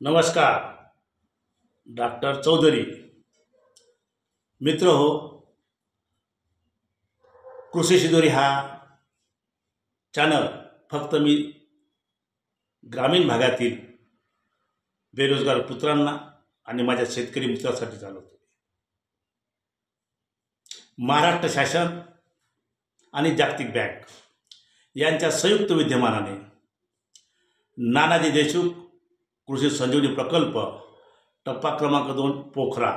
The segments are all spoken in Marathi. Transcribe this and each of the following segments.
नमस्कार. डॉक्टर चौधरी. मित्र हो, कृषी शिदोरी हा चॅनल फक्त मी ग्रामीण भागातील बेरोजगार पुत्रांना आणि माझ्या शेतकरी मित्रांसाठी चालवतो. महाराष्ट्र शासन आणि जागतिक बँक यांच्या संयुक्त विद्यमानाने नानाजी देशमुख कृषी संजीवनी प्रकल्प टप्पा क्रमांक 2 पोखरा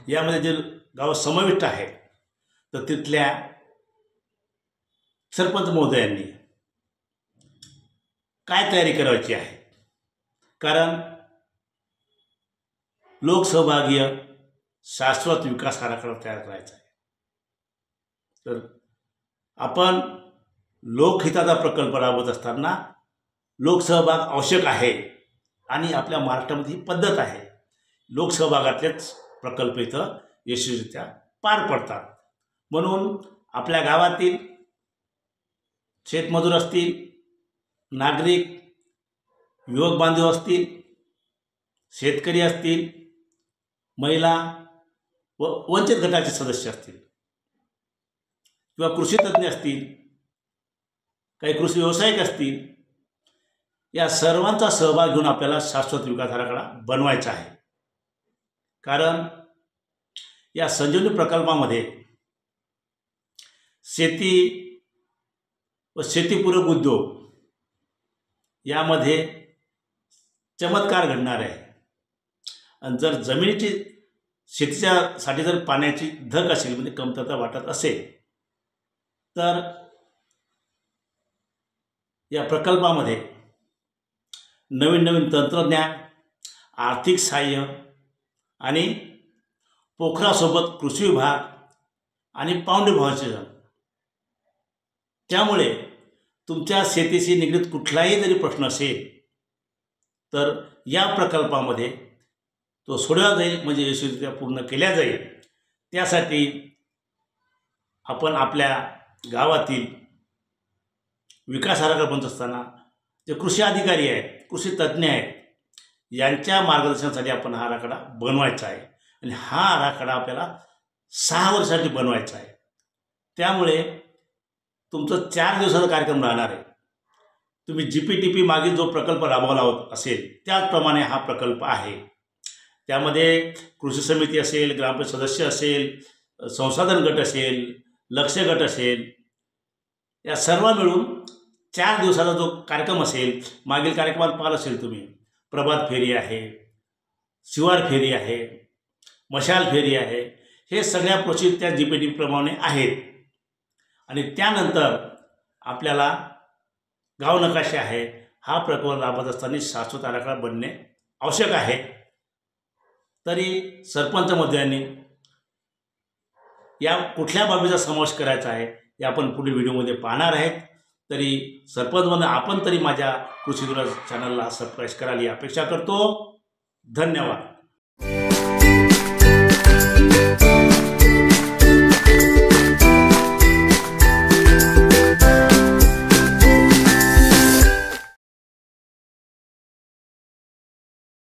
यामध्ये जे गाव समाविष्ट आहे तर तिथल्या सरपंच महोदयांनी काय तयारी करायची आहे, कारण लोकसहभागीय शाश्वत विकास आराखडा तयार करायचा आहे. तर आपण लोकहिताचा प्रकल्प राबवत असताना लोकसहभाग आवश्यक आहे आणि आपल्या महाराष्ट्रामध्ये ही पद्धत आहे. लोकसहभागातलेच प्रकल्प इथं यशस्वीरित्या पार पडतात. म्हणून आपल्या गावातील शेतमजूर असतील, नागरिक, युवक बांधव असतील, शेतकरी असतील, महिला व वंचित गटाचे सदस्य असतील किंवा कृषी तज्ज्ञ असतील, काही कृषी व्यावसायिक असतील, या सर्वांचा सहभाग घेऊन आपल्याला शाश्वत विकास आराखडा बनवायचा आहे. कारण या संजीवनी प्रकल्पामध्ये शेती व शेतीपूरक उद्योग यामध्ये चमत्कार घडणार आहे. आणि जर जमिनीची शेतीच्यासाठी जर पाण्याची धग असेल, म्हणजे कमतरता वाटत असेल, तर या प्रकल्पामध्ये नवीन नवीन तंत्रज्ञान, आर्थिक सहाय्य आणि पोखरासोबत कृषी विभाग आणि पाऊंडे भावाचे त्यामुळे तुमच्या शेतीशी निगडीत कुठलाही जरी प्रश्न असेल तर या प्रकल्पामध्ये तो सोडवला जाईल, म्हणजे यशस्वीरित्या पूर्ण केल्या जाईल. त्यासाठी आपण आपल्या गावातील विकास आराखडा बनत असताना जे कृषी अधिकारी आहेत, कृषी तज्ज्ञ आहेत, यांच्या मार्गदर्शनासाठी आपण हा आराखडा बनवायचा आहे. आणि हा आराखडा आपल्याला 6 वर्षासाठी बनवायचा आहे. त्यामुळे तुमचं 4 दिवसाचा कार्यक्रम राहणार आहे. तुम्ही GPTP मागील जो प्रकल्प राबवला होत असेल त्याचप्रमाणे हा प्रकल्प आहे. त्यामध्ये कृषी समिती असेल, ग्रामपंचायत सदस्य असेल, संसाधन गट असेल, लक्ष्य गट असेल, या सर्व मिळून 4 दिवसाचा जो कार्यक्रम असेल, मागील कार्यक्रमात पाहिलं असेल तुम्ही, प्रभात फेरी आहे, शिवार फेरी आहे, मशाल फेरी आहे, हे सगळ्या प्रोसेस त्या GPTP प्रमाणे आहेत. आणि त्यानंतर आपल्याला गाव नकाशे आहे, हा प्रकल्प राबवत असताना शाश्वत आराखडा बनणे आवश्यक आहे. तरी सरपंच महोदयांनी या कुठल्या बाबीचा समावेश करायचा आहे हे आपण पुढील व्हिडिओमध्ये पाहणार आहेत. तरी सरपंच म्हणून आपण तरी माझ्या कृषी चॅनलला सबस्क्राईब कराल ही अपेक्षा करतो. धन्यवाद.